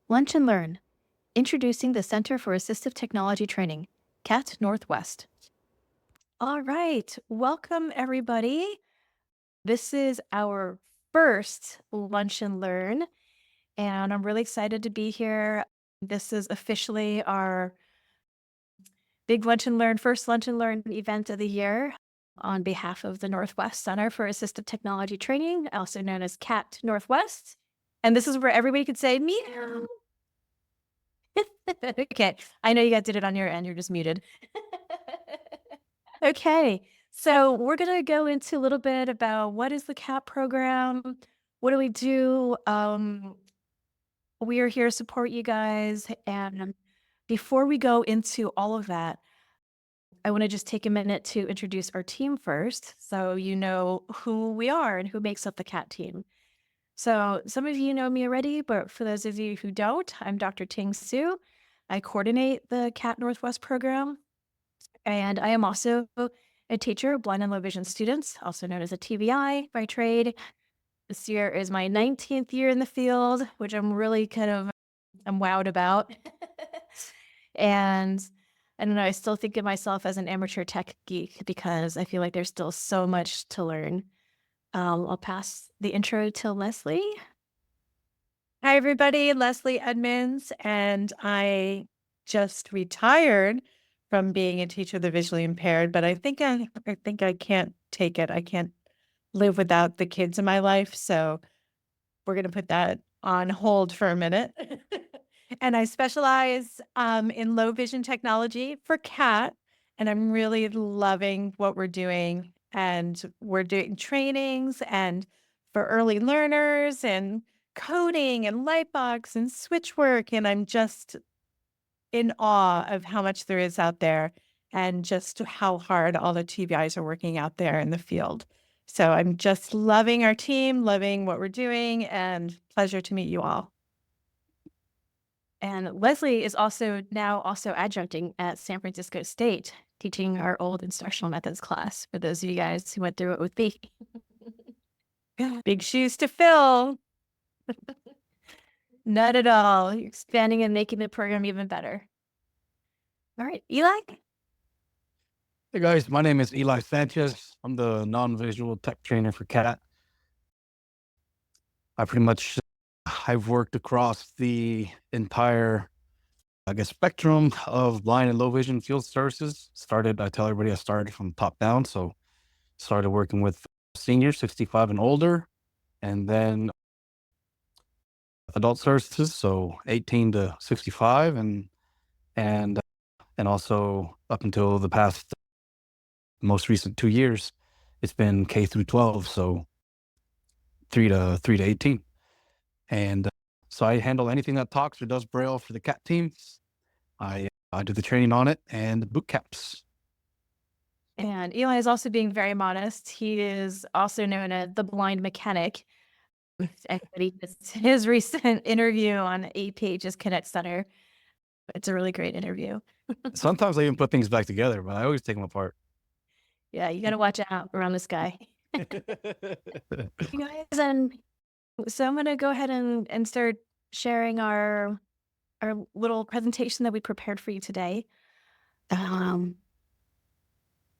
Lunch and Learn, introducing the Center for Assistive Technology Training, CATT Northwest. All right, welcome everybody. This is our first Lunch and Learn, and I'm really excited to be here. This is officially our big Lunch and Learn, first Lunch and Learn event of the year on behalf of the Northwest Center for Assistive Technology Training, also known as CATT Northwest. And this is where everybody could say, meow. Okay, I know you guys did it on your end, you're just muted. Okay, so we're gonna go into a little bit about what is the CAP program, what do we do? We are here to support you guys, and before we go into all of that, I wanna just take a minute to introduce our team first, so you know who we are and who makes up the CAT team. So some of you know me already, but for those of you who don't, I'm Dr. Ting Su. I coordinate the CAT Northwest program, and I am also a teacher of blind and low vision students, also known as a TVI by trade. This year is my 19th year in the field, which I'm wowed about. And I don't know, I still think of myself as an amateur tech geek because I feel like there's still so much to learn. I'll pass the intro to Leslie. Hi, everybody. Leslie Edmonds, and I just retired from being a teacher of the visually impaired, but I think I can't take it. I can't live without the kids in my life, so we're going to put that on hold for a minute. And I specialize in low vision technology for CAT, and I'm really loving what we're doing. And we're doing trainings and for early learners and coding and lightbox and switch work. And I'm just in awe of how much there is out there and just how hard all the TVIs are working out there in the field. So I'm just loving our team, loving what we're doing, and pleasure to meet you all. And Leslie is also adjuncting at San Francisco State, teaching our old instructional methods class for those of you guys who went through it with me. Big shoes to fill. Not at all. You're expanding and making the program even better. All right, Eli? Hey guys, my name is Eli Sanchez. I'm the non-visual tech trainer for CAT. I've worked across the entire, spectrum of blind and low vision field services. I tell everybody I started from top down. So started working with seniors 65 and older, and then adult services, so 18 to 65, and also up until the past most recent 2 years, it's been K through 12. So 3 to 18. And so I handle anything that talks or does braille for the CAT team. I do the training on it and the boot camps. And Eli is also being very modest. He is also known as the blind mechanic. His recent interview on APH's Connect Center. It's a really great interview. Sometimes I even put things back together, but I always take them apart. Yeah, you got to watch out around this guy. You guys, and so I'm going to go ahead and start sharing our little presentation that we prepared for you today.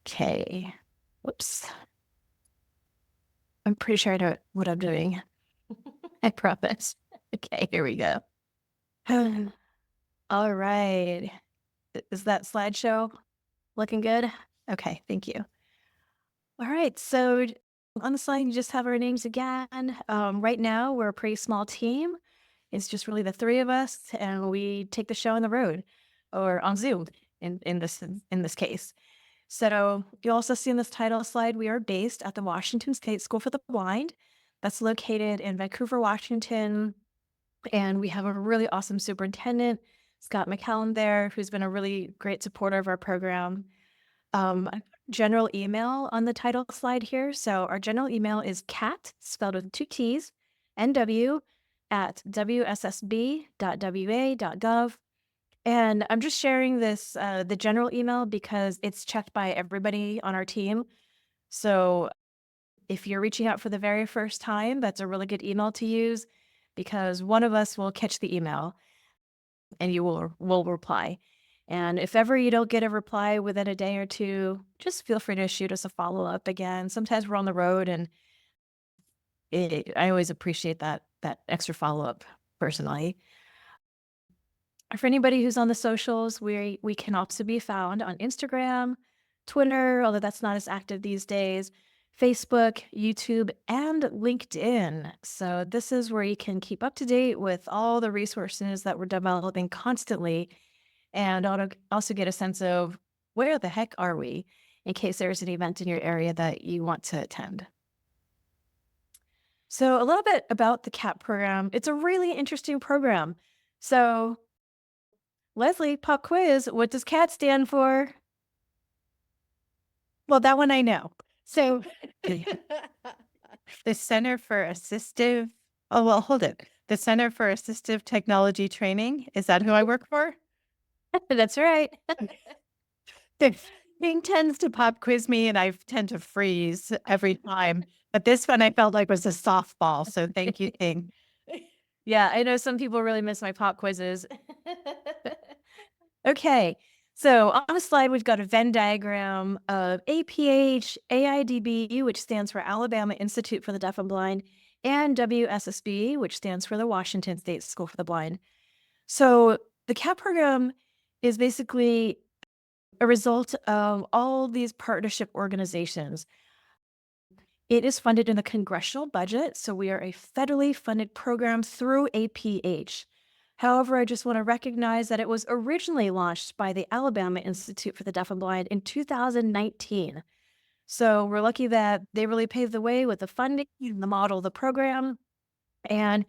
Okay. Whoops. I'm pretty sure I know what I'm doing. I promise. Okay, here we go. All right. Is that slideshow looking good? Okay, thank you. All right, so on the slide, you just have our names again. Right now, we're a pretty small team. It's just really the three of us, and we take the show on the road or on Zoom in this case. So you also see in this title slide, we are based at the Washington State School for the Blind. That's located in Vancouver, Washington. And we have a really awesome superintendent, Scott McCallum there, who's been a really great supporter of our program. General email on the title slide here. So our general email is CAT, spelled with 2 T's, NW at wssb.wa.gov. And I'm just sharing this, the general email, because it's checked by everybody on our team. So if you're reaching out for the very first time, that's a really good email to use because one of us will catch the email. and you will reply. And if ever you don't get a reply within a day or two, just feel free to shoot us a follow-up again. Sometimes we're on the road, and I always appreciate that extra follow-up personally. For anybody who's on the socials, we can also be found on Instagram, Twitter, although that's not as active these days, Facebook, YouTube, and LinkedIn. So this is where you can keep up to date with all the resources that we're developing constantly, and also get a sense of where the heck are we in case there's an event in your area that you want to attend. So a little bit about the CAT program. It's a really interesting program. So Leslie, pop quiz. What does CAT stand for? Well, that one I know. So the Center for Assistive, oh, well, hold it. The Center for Assistive Technology Training. Is that who I work for? That's right. The thing tends to pop quiz me and I tend to freeze every time. But this one I felt like was a softball. So thank you, Thing. Yeah, I know some people really miss my pop quizzes. Okay, so on the slide, we've got a Venn diagram of APH, AIDB, which stands for Alabama Institute for the Deaf and Blind, and WSSB, which stands for the Washington State School for the Blind. So the CAT program is basically a result of all these partnership organizations. It is funded in the congressional budget, so we are a federally funded program through APH. However, I just want to recognize that it was originally launched by the Alabama Institute for the Deaf and Blind in 2019. So we're lucky that they really paved the way with the funding and the model of the program. And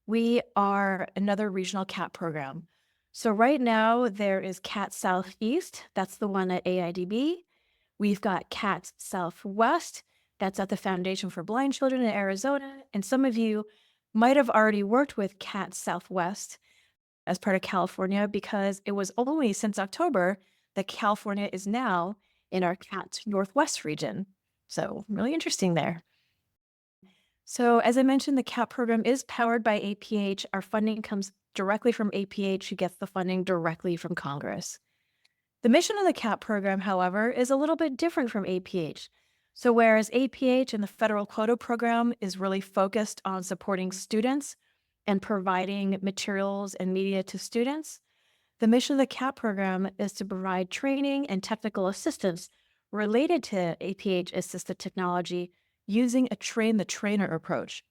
we are another regional CAT program. So right now there is CAT Southeast, that's the one at AIDB. We've got CAT Southwest, that's at the Foundation for Blind Children in Arizona. And some of you might have already worked with CAT Southwest as part of California, because it was only since October that California is now in our CAT Northwest region. So really interesting there. So as I mentioned, the CAT program is powered by APH. Our funding comes directly from APH, who gets the funding directly from Congress. The mission of the CAT program, however, is a little bit different from APH. So whereas APH and the federal quota program is really focused on supporting students and providing materials and media to students, the mission of the CAT program is to provide training and technical assistance related to APH assisted technology using a train the trainer approach.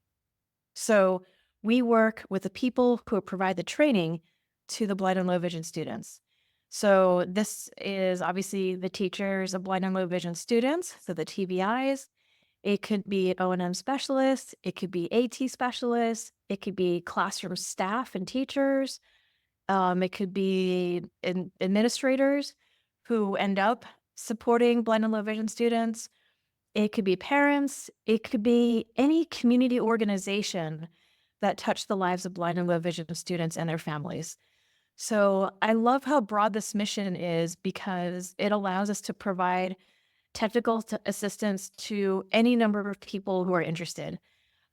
So we work with the people who provide the training to the blind and low vision students. So this is obviously the teachers of blind and low vision students, so the TVIs. It could be O&M specialists, it could be AT specialists, it could be classroom staff and teachers, it could be administrators who end up supporting blind and low vision students. It could be parents. It could be any community organization that touch the lives of blind and low vision students and their families. So I love how broad this mission is, because it allows us to provide technical assistance to any number of people who are interested.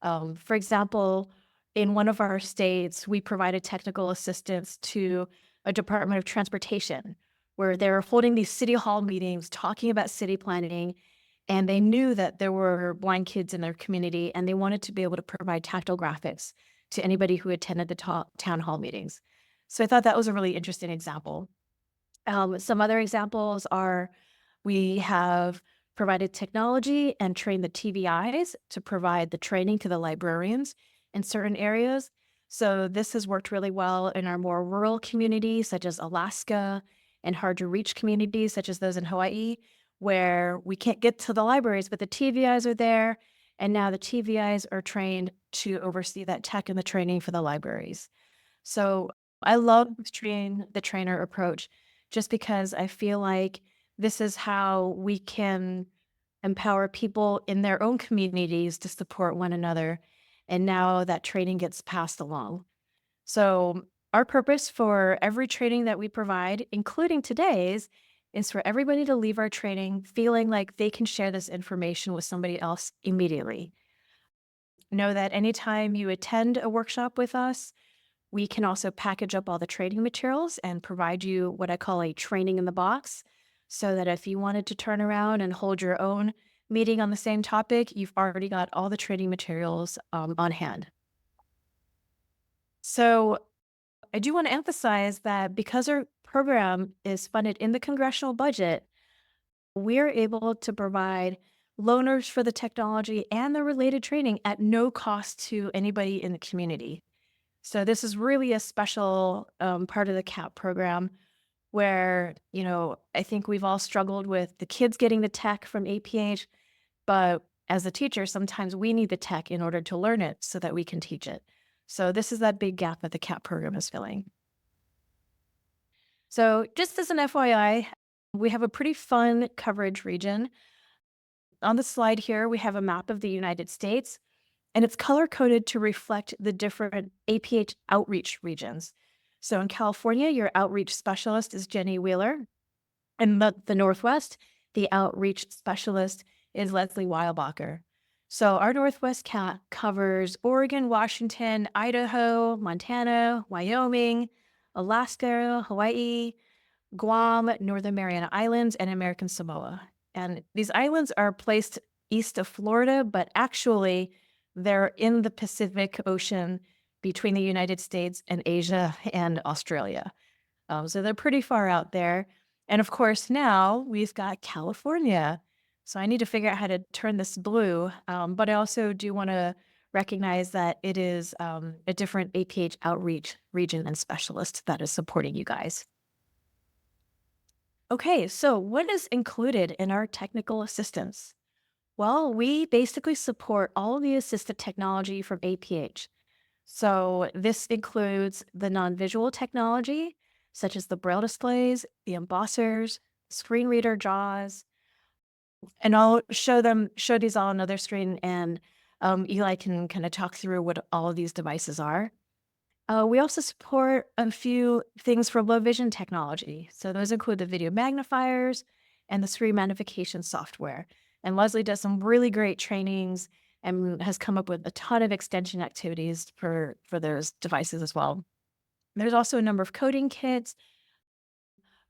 For example, in one of our states, we provided technical assistance to a Department of Transportation, where they were holding these city hall meetings talking about city planning, and they knew that there were blind kids in their community, and they wanted to be able to provide tactile graphics to anybody who attended the town hall meetings. So I thought that was a really interesting example. Some other examples are, we have provided technology and trained the TVIs to provide the training to the librarians in certain areas. So this has worked really well in our more rural communities, such as Alaska, and hard to reach communities, such as those in Hawaii, where we can't get to the libraries, but the TVIs are there. And now the TVIs are trained to oversee that tech and the training for the libraries. So I love the trainer approach, just because I feel like this is how we can empower people in their own communities to support one another. And now that training gets passed along. So our purpose for every training that we provide, including today's, is for everybody to leave our training feeling like they can share this information with somebody else immediately. Know that anytime you attend a workshop with us, We can also package up all the training materials and provide you what I call a training in the box, so that if you wanted to turn around and hold your own meeting on the same topic, you've already got all the training materials on hand. So I do want to emphasize that because our program is funded in the congressional budget, we're able to provide loaners for the technology and the related training at no cost to anybody in the community. So this is really a special part of the CAP program where, I think we've all struggled with the kids getting the tech from APH, but as a teacher, sometimes we need the tech in order to learn it so that we can teach it. So this is that big gap that the CAP program is filling. So just as an FYI, we have a pretty fun coverage region. On the slide here, we have a map of the United States, and it's color coded to reflect the different APH outreach regions. So in California, your outreach specialist is Jenny Wheeler. In the Northwest, the outreach specialist is Leslie Weilbacher. So our Northwest CAT covers Oregon, Washington, Idaho, Montana, Wyoming, Alaska, Hawaii, Guam, Northern Mariana Islands, and American Samoa. And these islands are placed east of Florida, but actually they're in the Pacific Ocean between the United States and Asia and Australia. So they're pretty far out there. And of course, now we've got California. So I need to figure out how to turn this blue. But I also do want to recognize that it is a different APH outreach region and specialist that is supporting you guys. Okay, so what is included in our technical assistance? Well, we basically support all the assistive technology from APH. So this includes the non-visual technology, such as the braille displays, the embossers, screen reader JAWS, and I'll show these all on another screen, and Eli can kind of talk through what all of these devices are. We also support a few things for low vision technology. So those include the video magnifiers and the screen magnification software. And Leslie does some really great trainings and has come up with a ton of extension activities for those devices as well. There's also a number of coding kits.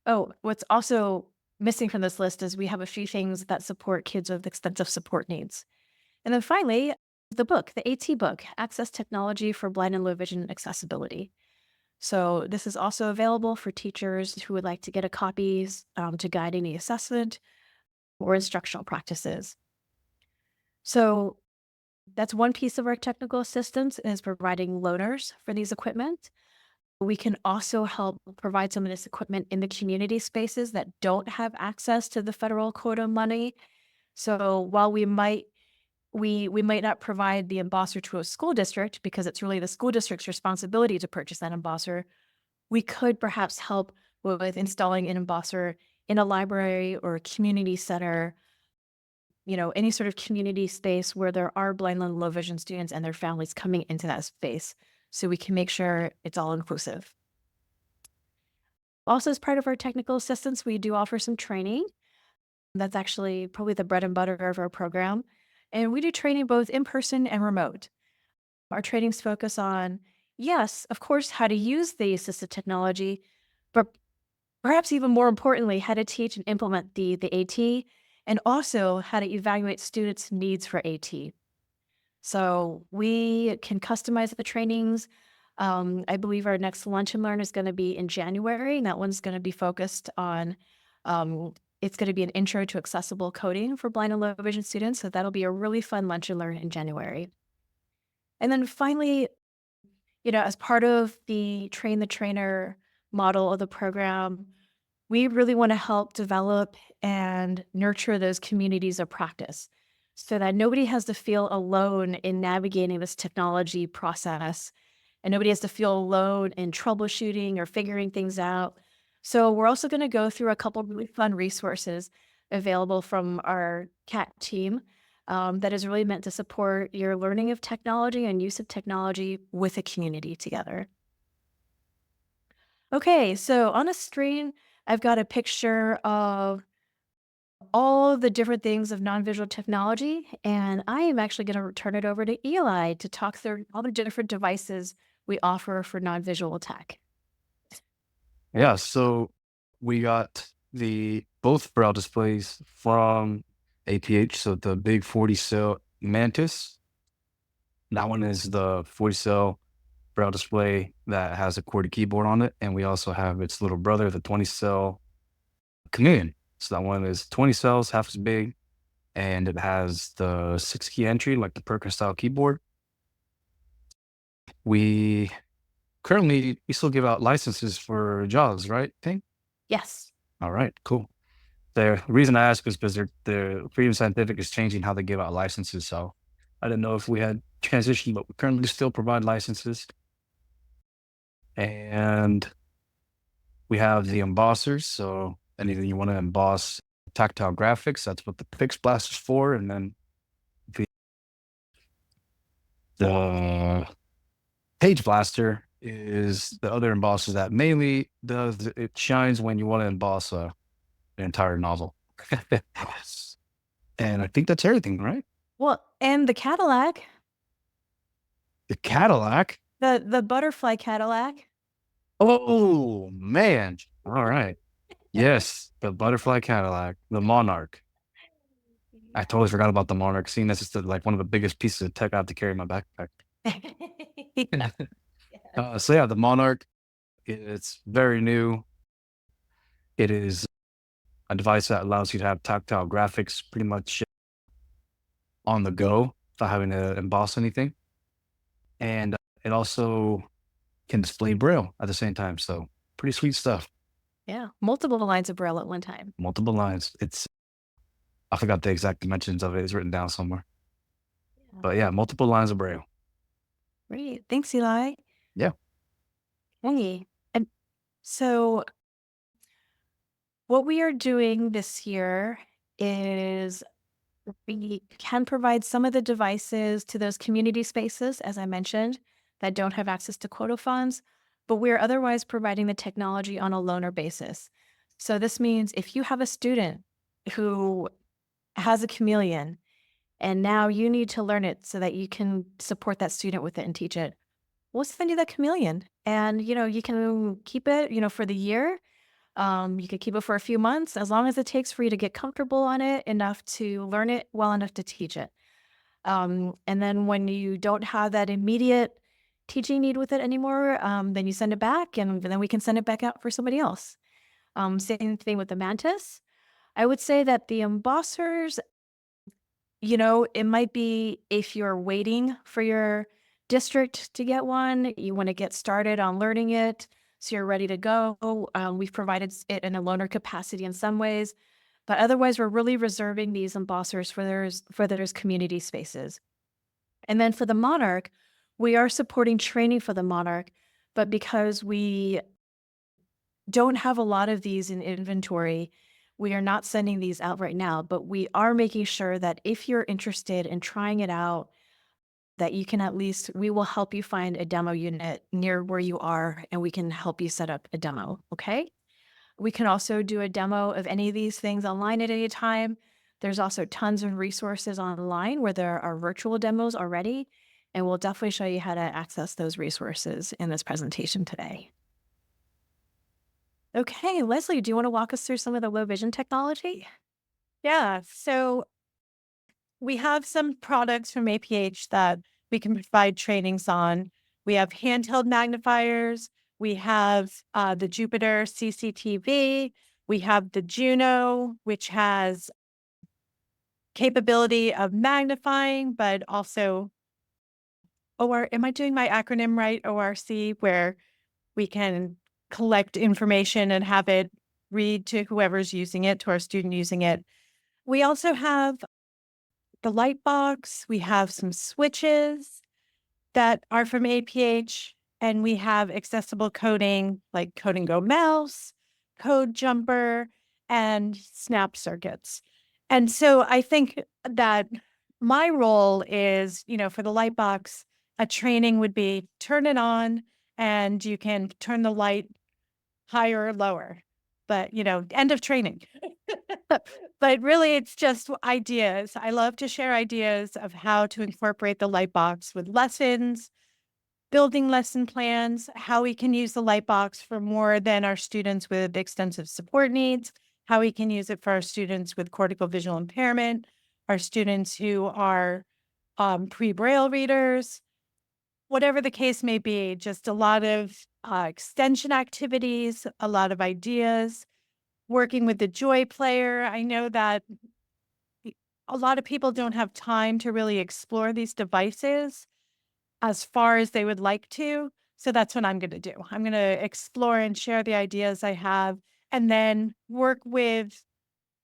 Oh, what's also missing from this list is we have a few things that support kids with extensive support needs. And then finally, the book, the AT book, Access Technology for Blind and Low Vision Accessibility. So this is also available for teachers who would like to get a copy to guide any assessment or instructional practices. So that's one piece of our technical assistance, is providing loaners for these equipment. We can also help provide some of this equipment in the community spaces that don't have access to the federal quota money. So while we might not provide the embosser to a school district because it's really the school district's responsibility to purchase that embosser, we could perhaps help with installing an embosser in a library or a community center, any sort of community space where there are blind and low vision students and their families coming into that space, so we can make sure it's all inclusive. Also, as part of our technical assistance, we do offer some training. That's actually probably the bread and butter of our program. And we do training both in person and remote. Our trainings focus on, yes, of course, how to use the assistive technology, but perhaps even more importantly, how to teach and implement the AT, and also how to evaluate students' needs for AT. So we can customize the trainings. I believe our next Lunch and Learn is going to be in January, and that one's going to be focused on, it's going to be an intro to accessible coding for blind and low vision students. So that'll be a really fun Lunch and Learn in January. And then finally, as part of the train the trainer model of the program, we really want to help develop and nurture those communities of practice so that nobody has to feel alone in navigating this technology process, and nobody has to feel alone in troubleshooting or figuring things out. So we're also going to go through a couple of really fun resources available from our CAT team that is really meant to support your learning of technology and use of technology with a community together. Okay, so on the screen, I've got a picture of all the different things of non-visual technology, and I am actually going to turn it over to Eli to talk through all the different devices we offer for non-visual tech. Yeah, so we got both braille displays from APH. So the big 40 cell Mantis, that one is the 40 cell braille display that has a QWERTY keyboard on it. And we also have its little brother, the 20 cell Chameleon. So that one is 20 cells, half as big, and it has the 6-key entry, like the Perkins style keyboard. We we still give out licenses for JAWS, right, Ping? Yes. All right, cool. The reason I ask is because the Freedom Scientific is changing how they give out licenses. So I didn't know if we had transitioned, but we currently still provide licenses. And we have the embossers. So anything you want to emboss tactile graphics, that's what the Pix Blast is for. And then the Page Blaster is the other embosser that mainly it shines when you want to emboss an entire novel. And I think that's everything, right? Well, and the Cadillac, The Cadillac. the butterfly Cadillac. Oh man. All right. Yes, the butterfly Cadillac, the Monarch. I totally forgot about the Monarch. Seeing this is like one of the biggest pieces of tech I have to carry in my backpack. So yeah, the Monarch. It's very new. It is a device that allows you to have tactile graphics pretty much on the go without having to emboss anything. And it also can display Braille at the same time. So pretty sweet stuff. Yeah, multiple lines of Braille at one time. Multiple lines. I forgot the exact dimensions of it. It's written down somewhere. But yeah, multiple lines of Braille. Great. Thanks, Eli. Yeah. Hey. And so what we are doing this year is we can provide some of the devices to those community spaces, as I mentioned, that don't have access to quota funds, but we're otherwise providing the technology on a loaner basis. So this means if you have a student who has a chameleon and now you need to learn it so that you can support that student with it and teach it, we'll send you that chameleon. And, you can keep it, for the year. You could keep it for a few months, as long as it takes for you to get comfortable on it enough to learn it well enough to teach it. And then when you don't have that immediate teaching need with it anymore, then you send it back and then we can send it back out for somebody else. Same thing with the mantis. I would say that the embossers, it might be if you're waiting for your district to get one, you want to get started on learning it, so you're ready to go. We've provided it in a loaner capacity in some ways, but otherwise, we're really reserving these embossers for those community spaces. And then for the Monarch, we are supporting training for the Monarch, but because we don't have a lot of these in inventory, we are not sending these out right now, but we are making sure that if you're interested in trying it out, that you can we will help you find a demo unit near where you are and we can help you set up a demo. Okay. We can also do a demo of any of these things online at any time. There's also tons of resources online where there are virtual demos already, and we'll definitely show you how to access those resources in this presentation today. Okay, Leslie, do you want to walk us through some of the low vision technology? Yeah. So we have some products from APH that we can provide trainings on. We have handheld magnifiers. We have the Jupiter CCTV. We have the Juno, which has capability of magnifying, but also am I doing my acronym right? ORC, where we can collect information and have it read to whoever's using it, to our student using it. We also have the light box. We have some switches that are from APH, and we have accessible coding like Code and Go Mouse, Code Jumper, and Snap circuits. And so I think that my role is, for the light box, a training would be turn it on and you can turn the light higher or lower. But, end of training. But really, it's just ideas. I love to share ideas of how to incorporate the light box with lessons, building lesson plans, how we can use the Lightbox for more than our students with extensive support needs, how we can use it for our students with cortical visual impairment, our students who are pre-Braille readers, whatever the case may be, just a lot of extension activities, a lot of ideas, working with the Joy Player. I know that a lot of people don't have time to really explore these devices as far as they would like to. So that's what I'm going to do. I'm going to explore and share the ideas I have, and then work with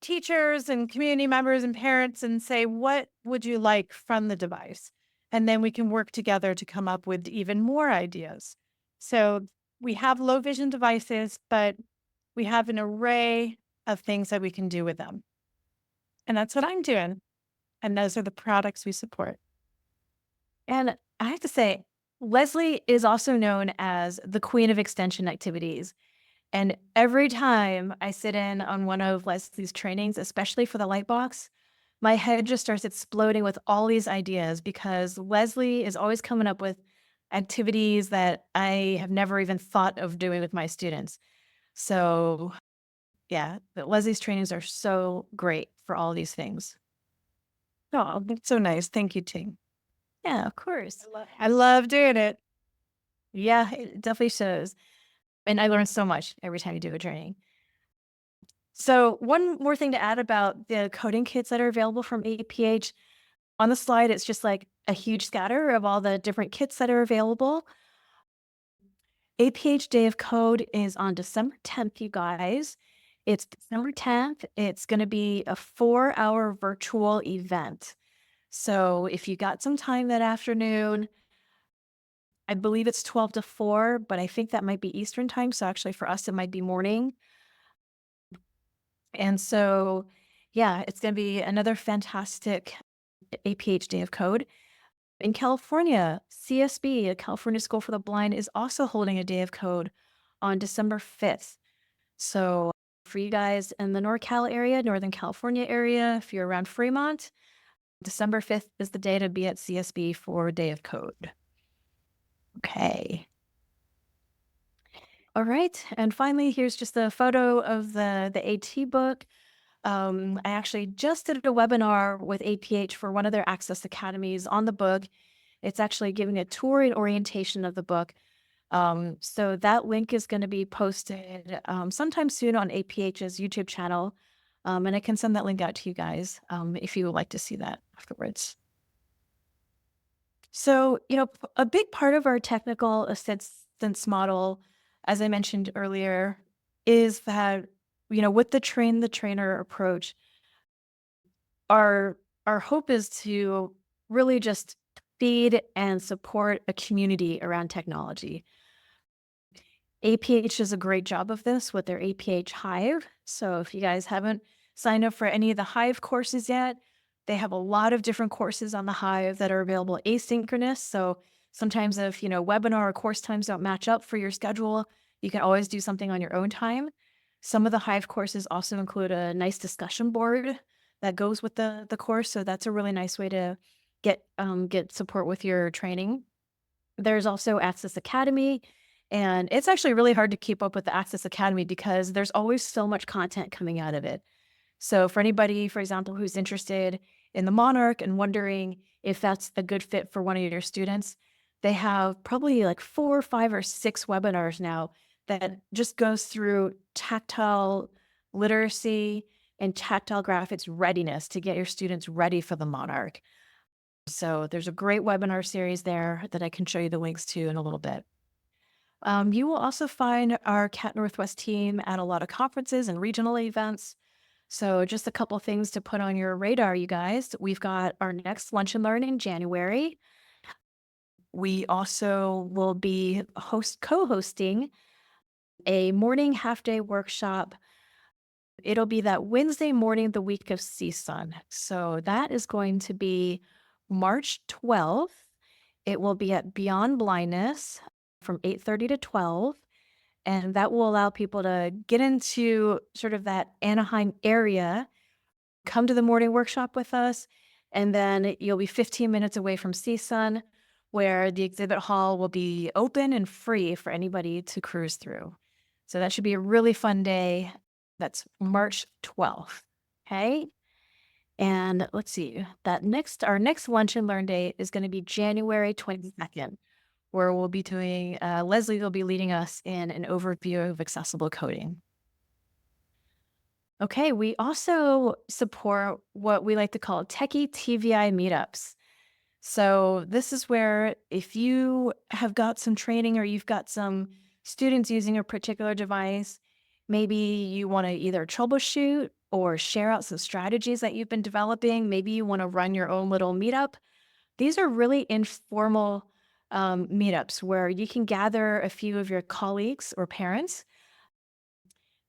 teachers and community members and parents and say, what would you like from the device? And then we can work together to come up with even more ideas. So we have low vision devices, but we have an array of things that we can do with them. And that's what I'm doing. And those are the products we support. And I have to say, Leslie is also known as the queen of extension activities. And every time I sit in on one of Leslie's trainings, especially for the Lightbox, my head just starts exploding with all these ideas because Leslie is always coming up with activities that I have never even thought of doing with my students. So, yeah, but Leslie's trainings are so great for all these things. Oh, that's so nice. Thank you, team. Yeah, of course. I love doing it. Yeah, it definitely shows. And I learn so much every time you do a training. So one more thing to add about the coding kits that are available from APH. On the slide, it's just like a huge scatter of all the different kits that are available. APH Day of Code is on December 10th, you guys. It's December 10th. It's going to be a 4-hour virtual event. So if you got some time that afternoon, I believe it's 12 to 4, but I think that might be Eastern time. So actually for us, it might be morning. And so, yeah, it's going to be another fantastic APH Day of Code. In California, CSB, California School for the Blind, is also holding a Day of Code on December 5th. So for you guys in the NorCal area, Northern California area, if you're around Fremont, December 5th is the day to be at CSB for Day of Code. Okay. All right. And finally, here's just a photo of the AT book. I actually just did a webinar with APH for one of their Access Academies on the book. It's actually giving a tour and orientation of the book. So that link is going to be posted sometime soon on APH's YouTube channel. And I can send that link out to you guys if you would like to see that afterwards. So, a big part of our technical assistance model, as I mentioned earlier, is that, with the train the trainer approach, our hope is to really just feed and support a community around technology. APH does a great job of this with their APH Hive. So if you guys haven't signed up for any of the Hive courses yet, they have a lot of different courses on the Hive that are available asynchronous. So sometimes if, webinar or course times don't match up for your schedule, you can always do something on your own time. Some of the Hive courses also include a nice discussion board that goes with the course. So that's a really nice way to get support with your training. There's also Access Academy, and it's actually really hard to keep up with the Access Academy because there's always so much content coming out of it. So for anybody, for example, who's interested in the Monarch and wondering if that's a good fit for one of your students, they have probably like 4, 5, or 6 webinars now that just goes through tactile literacy and tactile graphics readiness to get your students ready for the Monarch. So there's a great webinar series there that I can show you the links to in a little bit. You will also find our CATT Northwest team at a lot of conferences and regional events. So just a couple things to put on your radar, you guys. We've got our next Lunch and Learn in January. We also will be co-hosting a morning half-day workshop. It'll be that Wednesday morning, the week of CSUN. So that is going to be March 12th. It will be at Beyond Blindness from 8:30 to 12. And that will allow people to get into sort of that Anaheim area, come to the morning workshop with us, and then you'll be 15 minutes away from CSUN. where the exhibit hall will be open and free for anybody to cruise through. So that should be a really fun day. That's March 12th. Okay. And let's see, our next lunch and learn day is going to be January 22nd, where we'll be doing, Leslie will be leading us in an overview of accessible coding. Okay, we also support what we like to call techie TVI meetups. So this is where if you have got some training or you've got some students using a particular device, maybe you want to either troubleshoot or share out some strategies that you've been developing. Maybe you want to run your own little meetup. These are really informal meetups where you can gather a few of your colleagues or parents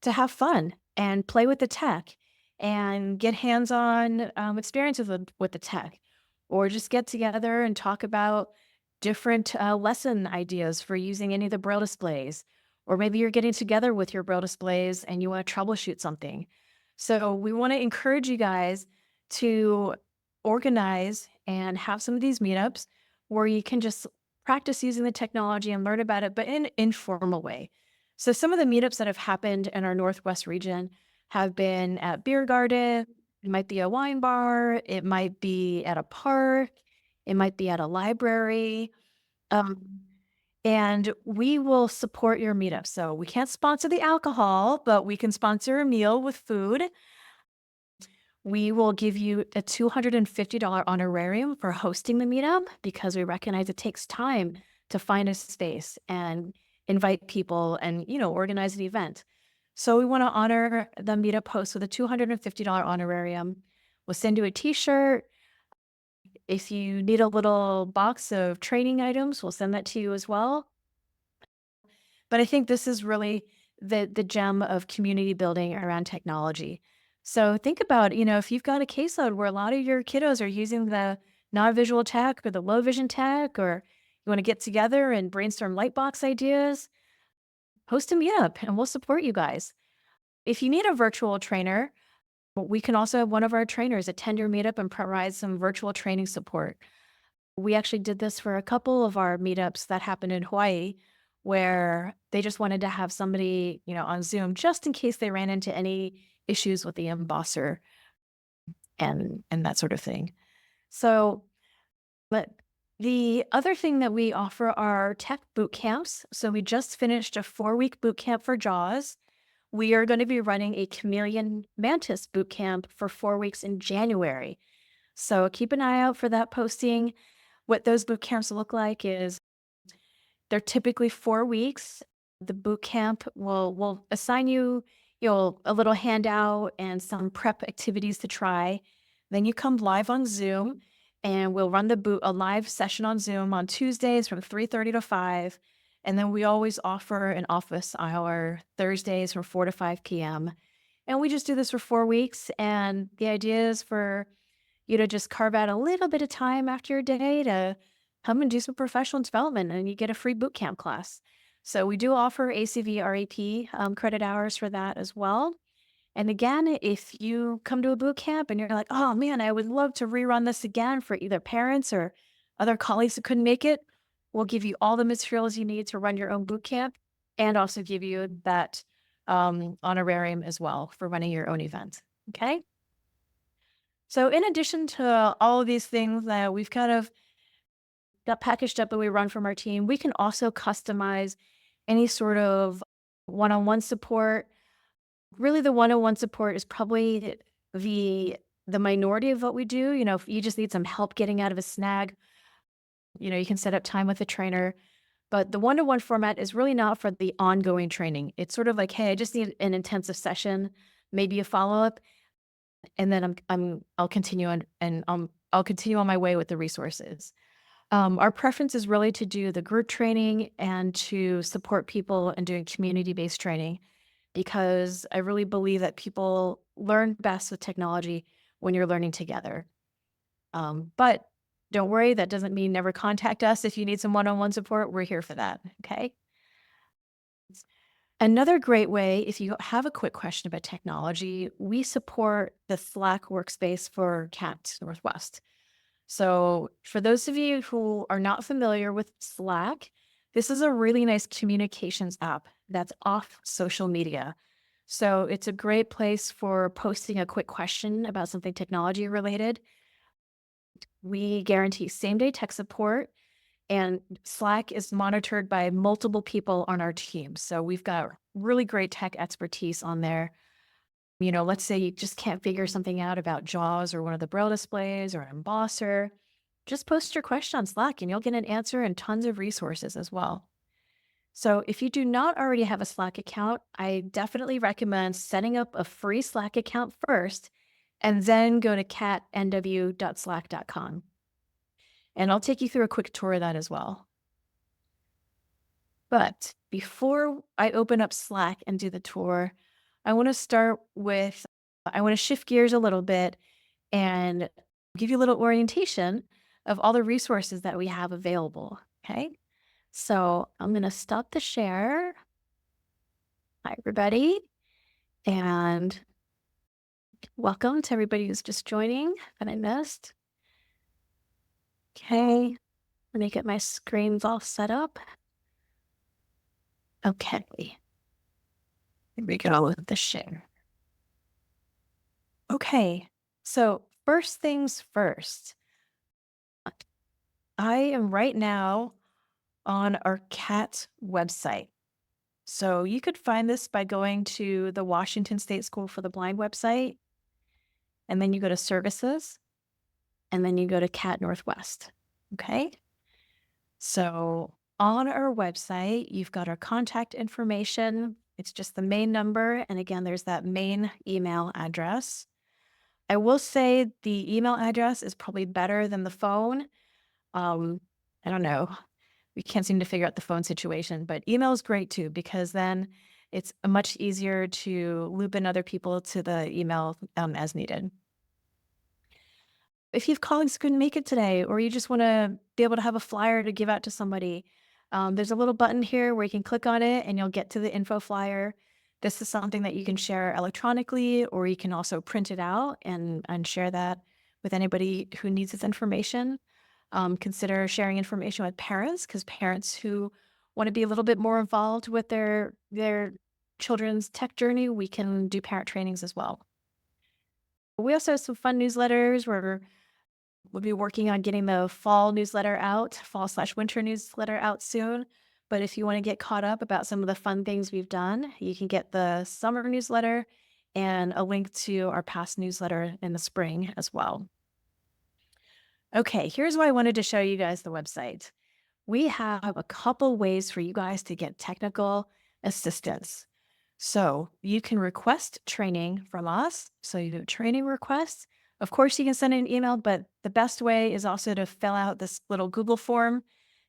to have fun and play with the tech and get hands-on experiences with the tech, or just get together and talk about different lesson ideas for using any of the braille displays. Or maybe you're getting together with your braille displays and you want to troubleshoot something. So we want to encourage you guys to organize and have some of these meetups where you can just practice using the technology and learn about it, but in an informal way. So some of the meetups that have happened in our Northwest region have been at beer garden. It might be a wine bar. It might be at a park. It might be at a library. Um, and we will support your meetup. So we can't sponsor the alcohol, but we can sponsor a meal with food. We will give you a $250 honorarium for hosting the meetup because we recognize it takes time to find a space and invite people and, organize an event. So we want to honor the meetup host with a $250 honorarium. We'll send you a t-shirt. If you need a little box of training items, we'll send that to you as well. But I think this is really the gem of community building around technology. So think about, if you've got a caseload where a lot of your kiddos are using the non-visual tech or the low vision tech, or you want to get together and brainstorm lightbox ideas, host a meetup and we'll support you guys. If you need a virtual trainer, we can also have one of our trainers attend your meetup and provide some virtual training support. We actually did this for a couple of our meetups that happened in Hawaii, where they just wanted to have somebody, on Zoom just in case they ran into any issues with the embosser and that sort of thing. So, but the other thing that we offer are tech boot camps. So we just finished a 4-week boot camp for JAWS. We are going to be running a Chameleon Mantis boot camp for 4 weeks in January. So keep an eye out for that posting. What those boot camps look like is they're typically 4 weeks. The boot camp will assign you, a little handout and some prep activities to try. Then you come live on Zoom, and we'll run a live session on Zoom on Tuesdays from 3:30 to 5. And then we always offer an office hour Thursdays from 4 to 5 p.m. And we just do this for 4 weeks. And the idea is for you to just carve out a little bit of time after your day to come and do some professional development, and you get a free boot camp class. So we do offer ACV REP credit hours for that as well. And again, if you come to a boot camp and you're like, oh man, I would love to rerun this again for either parents or other colleagues who couldn't make it, we'll give you all the materials you need to run your own boot camp and also give you that honorarium as well for running your own event. Okay. So in addition to all of these things that we've kind of got packaged up that we run from our team, we can also customize any sort of one-on-one support. Really, the one-on-one support is probably the minority of what we do. If you just need some help getting out of a snag, you can set up time with a trainer. But the one-to-one format is really not for the ongoing training. It's sort of like, hey, I just need an intensive session, maybe a follow-up, and then I'll continue I'll continue on my way with the resources. Our preference is really to do the group training and to support people in doing community-based training, because I really believe that people learn best with technology when you're learning together. But don't worry, that doesn't mean never contact us if you need some one-on-one support. We're here for that. Okay. Another great way, if you have a quick question about technology, we support the Slack workspace for CATT Northwest. So for those of you who are not familiar with Slack, this is a really nice communications app that's off social media. So it's a great place for posting a quick question about something technology related. We guarantee same day tech support, and Slack is monitored by multiple people on our team. So we've got really great tech expertise on there. Let's say you just can't figure something out about JAWS or one of the Braille displays or an embosser. Just post your question on Slack and you'll get an answer and tons of resources as well. So if you do not already have a Slack account, I definitely recommend setting up a free Slack account first and then go to cattnw.slack.com. And I'll take you through a quick tour of that as well. But before I open up Slack and do the tour, I want to shift gears a little bit and give you a little orientation of all the resources that we have available. Okay. So I'm going to stop the share. Hi, everybody. And welcome to everybody who's just joining that I missed. Okay. Let me get my screens all set up. Okay. Here we go with the share. Okay. So first things first, I am right now on our CATT website. So you could find this by going to the Washington State School for the Blind website, and then you go to services, and then you go to CATT Northwest. Okay. So on our website, you've got our contact information. It's just the main number. And again, there's that main email address. I will say the email address is probably better than the phone. I don't know. We can't seem to figure out the phone situation, but email is great too, because then it's much easier to loop in other people to the email as needed. If you have colleagues who couldn't make it today, or you just want to be able to have a flyer to give out to somebody, there's a little button here where you can click on it and you'll get to the info flyer. This is something that you can share electronically, or you can also print it out and share that with anybody who needs this information. Consider sharing information with parents, because parents who want to be a little bit more involved with their children's tech journey, we can do parent trainings as well. We also have some fun newsletters where we'll be working on getting the fall newsletter out, fall/winter newsletter out soon. But if you want to get caught up about some of the fun things we've done, you can get the summer newsletter and a link to our past newsletter in the spring as well. Okay, here's why I wanted to show you guys the website. We have a couple ways for you guys to get technical assistance. So you can request training from us. So you do training requests. Of course, you can send an email, but the best way is also to fill out this little Google form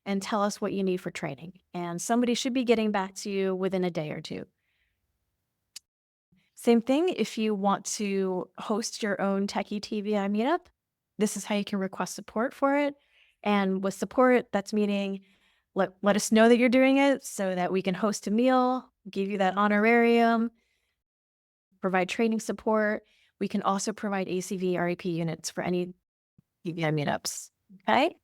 and tell us what you need for training. And somebody should be getting back to you within a day or two. Same thing if you want to host your own Techie TVI meetup. This is how you can request support for it. And with support, that's meaning let us know that you're doing it so that we can host a meal, give you that honorarium, provide training support. We can also provide ACV REP units for any TVI meetups. Okay.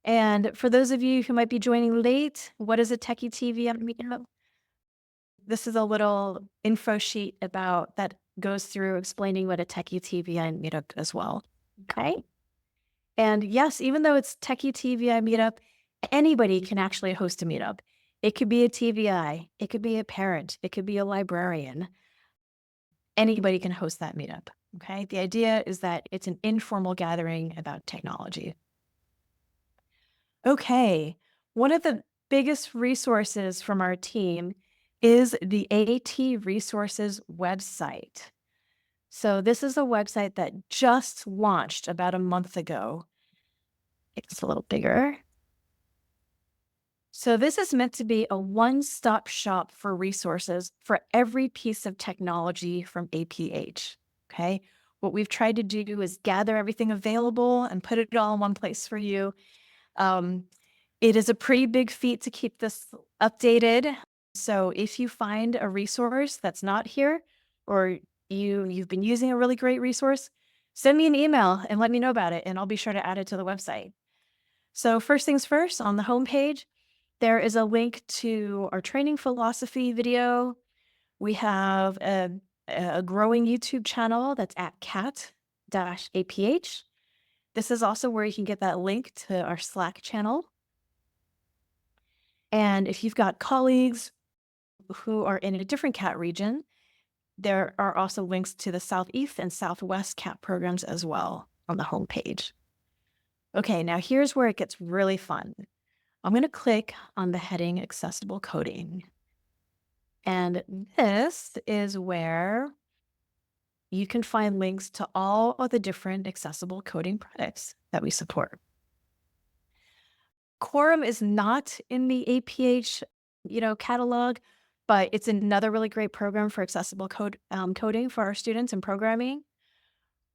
And for those of you who might be joining late, what is a Techie TVI meetup? This is a little info sheet about that goes through explaining what a Techie TVI meetup as well. Okay. And yes, even though it's Techie TVI meetup, anybody can actually host a meetup. It could be a TVI, it could be a parent, it could be a librarian. Anybody can host that meetup. Okay. The idea is that it's an informal gathering about technology. Okay. One of the biggest resources from our team is the AT Resources website. So this is a website that just launched about a month ago. It's a little bigger. So this is meant to be a one-stop shop for resources for every piece of technology from APH. Okay. What we've tried to do is gather everything available and put it all in one place for you. It is a pretty big feat to keep this updated. So if you find a resource that's not here, or you've been using a really great resource, send me an email and let me know about it, and I'll be sure to add it to the website. So first things first, on the homepage, there is a link to our training philosophy video. We have a growing YouTube channel that's at CATT-APH. This is also where you can get that link to our Slack channel. And if you've got colleagues who are in a different CAT region, there are also links to the Southeast and Southwest CAT programs as well on the homepage. Okay, now here's where it gets really fun. I'm going to click on the heading Accessible Coding. And this is where you can find links to all of the different accessible coding products that we support. Quorum is not in the APH, catalog, but it's another really great program for accessible coding for our students and programming.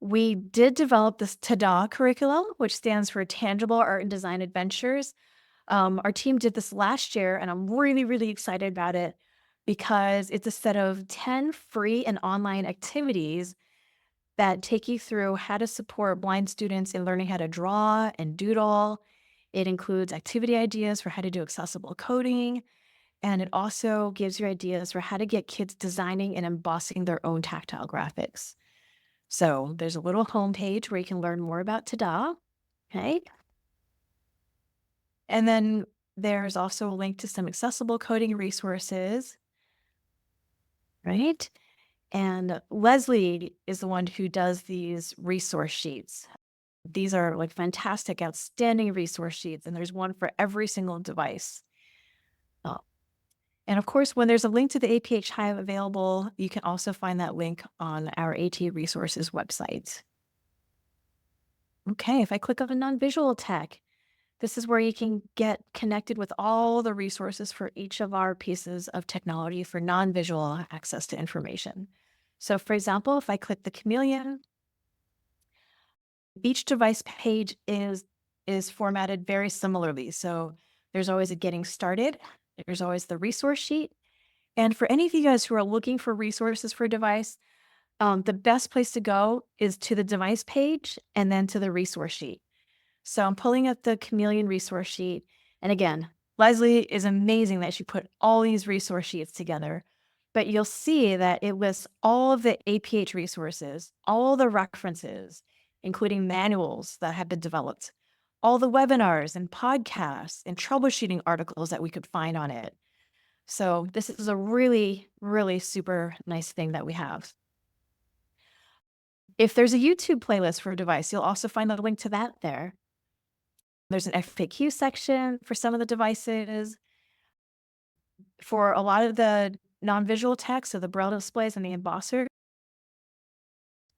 We did develop this TADA curriculum, which stands for Tangible Art and Design Adventures. Our team did this last year, and I'm really, really excited about it because it's a set of 10 free and online activities that take you through how to support blind students in learning how to draw and doodle. It includes activity ideas for how to do accessible coding, and it also gives you ideas for how to get kids designing and embossing their own tactile graphics. So there's a little homepage where you can learn more about TADA, okay? And then there's also a link to some accessible coding resources, right? And Leslie is the one who does these resource sheets. These are like fantastic, outstanding resource sheets, and there's one for every single device. Oh. And of course, when there's a link to the APH Hive available, you can also find that link on our AT Resources website. Okay, if I click on non-visual tech, this is where you can get connected with all the resources for each of our pieces of technology for non-visual access to information. So for example, if I click the Chameleon, each device page is formatted very similarly. So there's always a getting started, there's always the resource sheet. And for any of you guys who are looking for resources for a device, the best place to go is to the device page and then to the resource sheet. So I'm pulling up the Chameleon resource sheet. And again, Leslie is amazing that she put all these resource sheets together. But you'll see that it lists all of the APH resources, all the references, including manuals that have been developed, all the webinars and podcasts and troubleshooting articles that we could find on it. So this is a really, really super nice thing that we have. If there's a YouTube playlist for a device, you'll also find the link to that there. There's an FAQ section for some of the devices. For a lot of the non-visual text, so the braille displays and the embosser,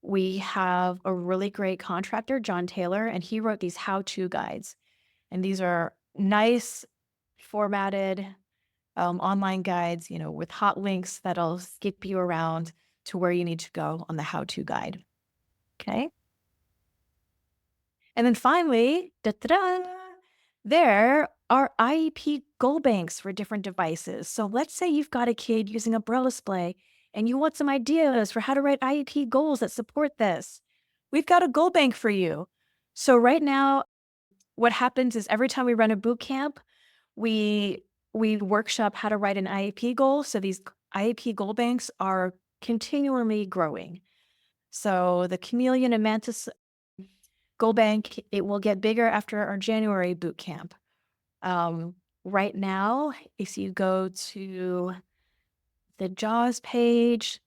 we have a really great contractor, John Taylor, and he wrote these how-to guides. And these are nice, formatted online guides, with hot links that'll skip you around to where you need to go on the how-to guide. Okay. And then finally, there are IEP goal banks for different devices. So let's say you've got a kid using a braille display and you want some ideas for how to write IEP goals that support this. We've got a goal bank for you. So right now, what happens is every time we run a boot camp, we workshop how to write an IEP goal. So these IEP goal banks are continually growing. So the Chameleon and Mantis Goal Bank, it will get bigger after our January boot camp. Right now, if you go to the JAWS page,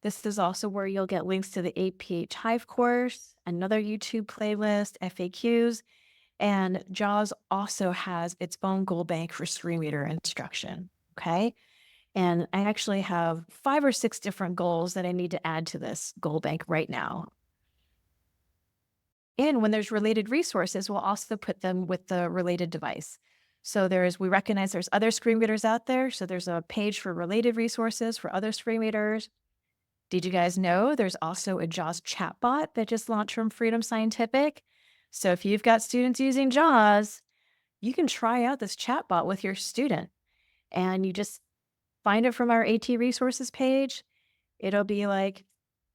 this is also where you'll get links to the APH Hive course, another YouTube playlist, FAQs, and JAWS also has its own goal bank for screen reader instruction, okay? And I actually have 5 or 6 different goals that I need to add to this goal bank right now. And when there's related resources, we'll also put them with the related device. So we recognize there's other screen readers out there. So there's a page for related resources for other screen readers. Did you guys know there's also a JAWS chatbot that just launched from Freedom Scientific? So if you've got students using JAWS, you can try out this chatbot with your student. And you just find it from our AT resources page. It'll be like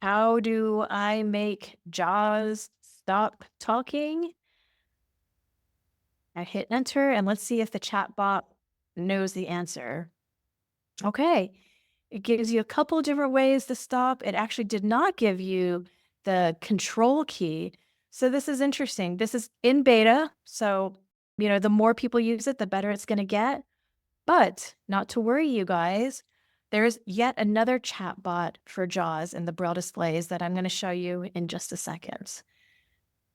How do I make Jaws stop talking? I hit enter and let's see if the chat bot knows the answer. Okay. It gives you a couple different ways to stop. It actually did not give you the control key. So this is interesting. This is in beta. So, the more people use it, the better it's going to get. But not to worry, you guys. There's yet another chatbot for JAWS in the Braille displays that I'm going to show you in just a second.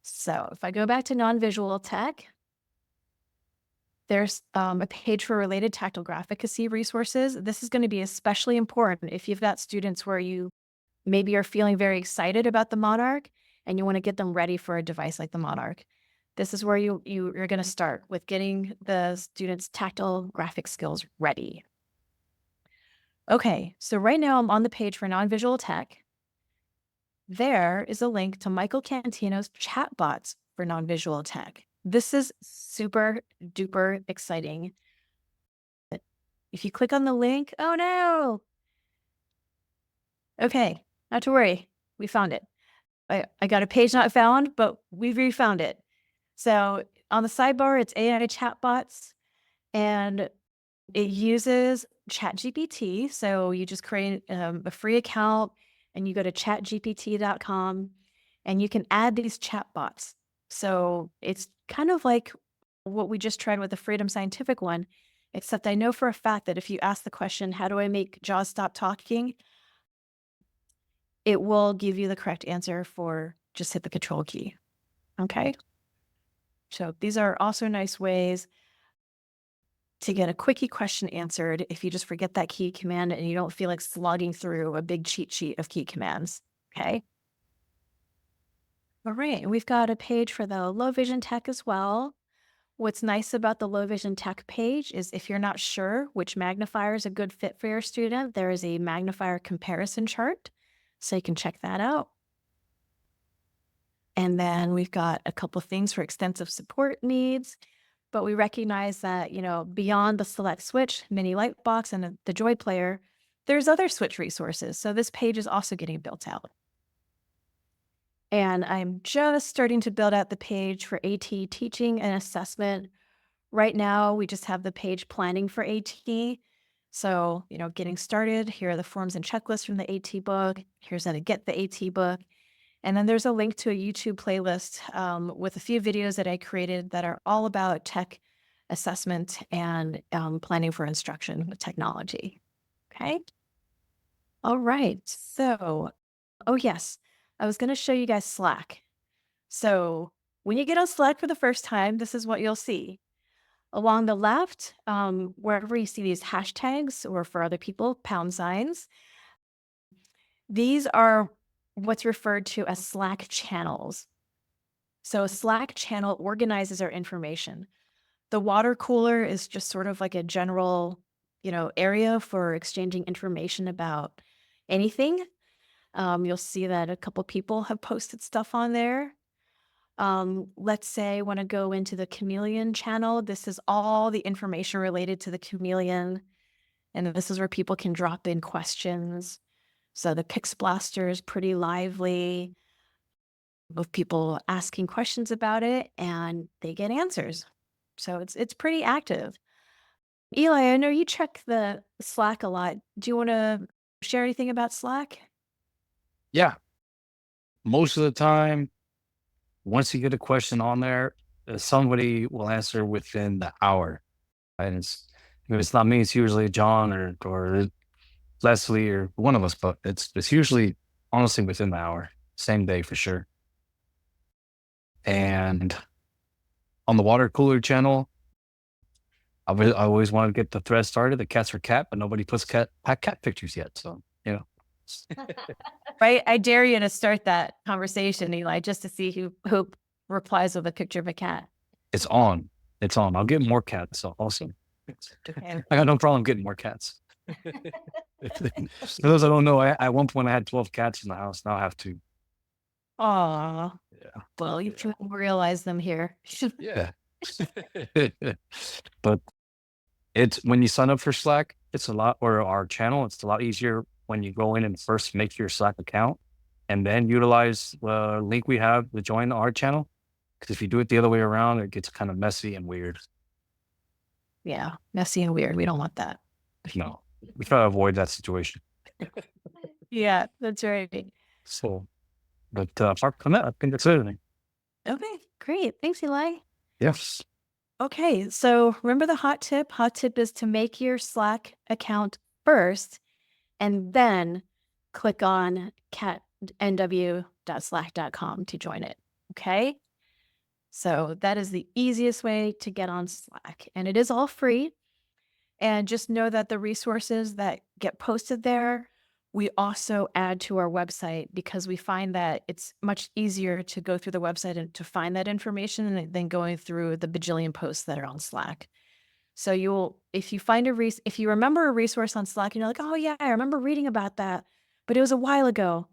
So if I go back to non-visual tech, there's a page for related tactile graphicacy resources. This is going to be especially important if you've got students where you maybe are feeling very excited about the Monarch and you want to get them ready for a device like the Monarch. This is where you're going to start with getting the students' tactile graphic skills ready. Okay, so right now I'm on the page for non-visual tech. There is a link to Michael Cantino's chatbots for non-visual tech. This is super duper exciting. If you click on the link, oh no. Okay, not to worry, we found it. I got a page not found, but we've refound it. So on the sidebar, it's AI chatbots, and it uses ChatGPT. So you just create a free account and you go to chatgpt.com and you can add these chatbots. So it's kind of like what we just tried with the Freedom Scientific one, except I know for a fact that if you ask the question, how do I make JAWS stop talking? It will give you the correct answer for just hit the control key. Okay. So these are also nice ways to get a quickie question answered if you just forget that key command and you don't feel like slogging through a big cheat sheet of key commands. Okay. All right. We've got a page for the low vision tech as well. What's nice about the low vision tech page is if you're not sure which magnifier is a good fit for your student, there is a magnifier comparison chart. So you can check that out. And then we've got a couple of things for extensive support needs, but we recognize that, beyond the select switch, mini light box, and the Joy player, there's other switch resources. So this page is also getting built out. And I'm just starting to build out the page for AT teaching and assessment. Right now, we just have the page planning for AT. So, getting started, here are the forms and checklists from the AT book. Here's how to get the AT book. And then there's a link to a YouTube playlist with a few videos that I created that are all about tech assessment and planning for instruction with technology. Okay. All right. So, oh yes, I was going to show you guys Slack. So when you get on Slack for the first time, this is what you'll see. Along the left, wherever you see these hashtags or for other people, pound signs, these are what's referred to as Slack channels. So a Slack channel organizes our information. The water cooler is just sort of like a general, area for exchanging information about anything. You'll see that a couple people have posted stuff on there. Let's say I want to go into the Chameleon channel. This is all the information related to the Chameleon. And this is where people can drop in questions. So the Pix Blaster is pretty lively of people asking questions about it and they get answers. So it's pretty active. Eli, I know you check the Slack a lot. Do you want to share anything about Slack? Yeah. Most of the time, once you get a question on there, somebody will answer within the hour. And if it's not me, it's usually John or Leslie or one of us, but it's usually honestly within the hour, same day for sure. And on the water cooler channel, I always want to get the thread started. The cats are cat, but nobody puts cat pictures yet. So, Right? I dare you to start that conversation, Eli, just to see who replies with a picture of a cat. it's on. It's on. I'll get more cats. So awesome. Okay. I got no problem getting more cats. For those that don't know, at one point I had 12 cats in the house. Now I have 2. Aw. Yeah. Well, you can realize them here. Yeah. But it's when you sign up for Slack, it's a lot, or our channel, it's a lot easier when you go in and first make your Slack account. and then utilize the link we have to join our channel. Because if you do it the other way around, it gets kind of messy and weird. Yeah, messy and weird. We don't want that. No, we try to avoid that situation. Yeah, that's right. So, but apart from that, I think that's everything. Okay, great. Thanks, Eli. Yes. Okay, so remember the hot tip? Hot tip is to make your Slack account first and then click on CATT-NW.slack.com to join it. Okay? So that is the easiest way to get on Slack, and it is all free. And just know that the resources that get posted there, we also add to our website because we find that it's much easier to go through the website and to find that information than going through the bajillion posts that are on Slack. So if you find if you remember a resource on Slack and you're like, oh yeah, I remember reading about that, but it was a while ago.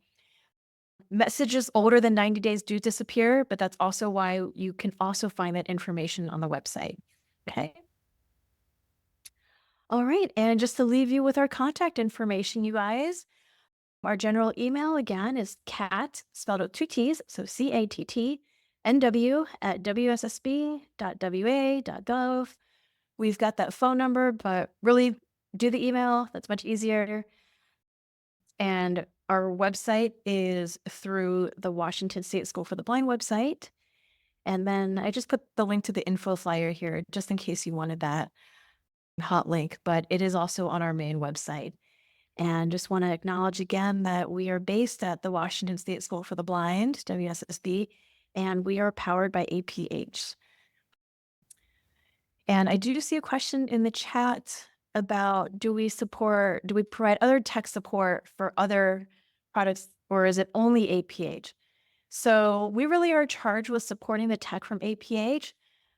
Messages older than 90 days do disappear, but that's also why you can also find that information on the website. Okay. All right. And just to leave you with our contact information, you guys, our general email again is CATT, spelled with two T's, so CATT-NW at wssb.wa.gov. We've got that phone number, but really do the email. That's much easier. And our website is through the Washington State School for the Blind website. And then I just put the link to the info flyer here just in case you wanted that hot link, but it is also on our main website. And just want to acknowledge again that we are based at the Washington State School for the Blind, WSSB, and we are powered by APH. And I do see a question in the chat about do we provide other tech support for other products, or is it only APH? So we really are charged with supporting the tech from APH,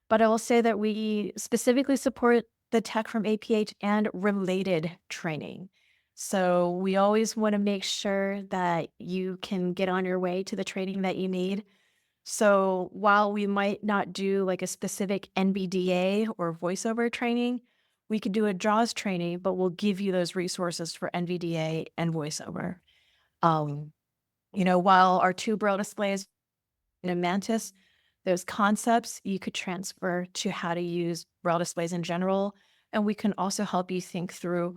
but I will say that we specifically support the tech from APH and related training. So we always want to make sure that you can get on your way to the training that you need. So while we might not do like a specific NVDA or voiceover training, we could do a JAWS training, but we'll give you those resources for NVDA and voiceover. While our two Braille displays in a Mantis, those concepts you could transfer to how to use Braille displays in general. And we can also help you think through,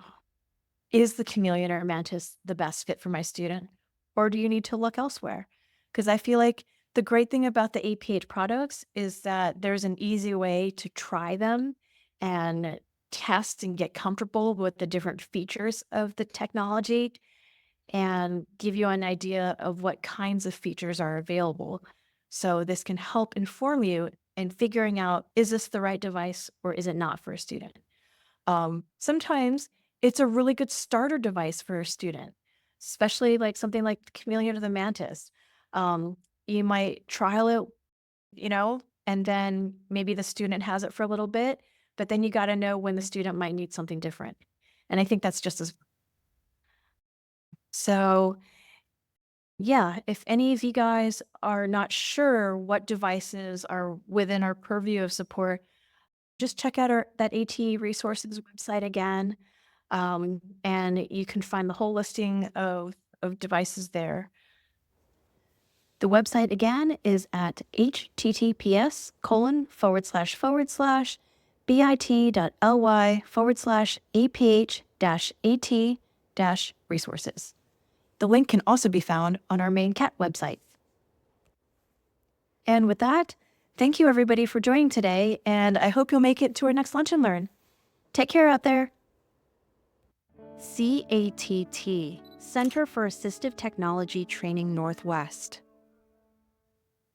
is the Chameleon or Mantis the best fit for my student? Or do you need to look elsewhere? Because I feel like the great thing about the APH products is that there's an easy way to try them and test and get comfortable with the different features of the technology and give you an idea of what kinds of features are available. So this can help inform you in figuring out, is this the right device or is it not for a student? Sometimes it's a really good starter device for a student, especially like something like the Chameleon or the Mantis. You might trial it, and then maybe the student has it for a little bit, but then you got to know when the student might need something different. And I think that's just as so. Yeah, if any of you guys are not sure what devices are within our purview of support, just check out that AT resources website again, and you can find the whole listing of devices there. The website again is at https://bit.ly/aph-at-resources. The link can also be found on our main CAT website. And with that, thank you everybody for joining today, and I hope you'll make it to our next Lunch and Learn. Take care out there. CATT, Center for Assistive Technology Training Northwest.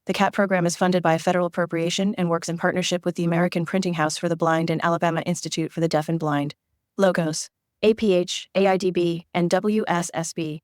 The CAT program is funded by a federal appropriation and works in partnership with the American Printing House for the Blind and Alabama Institute for the Deaf and Blind. Logos: APH, AIDB, and WSSB.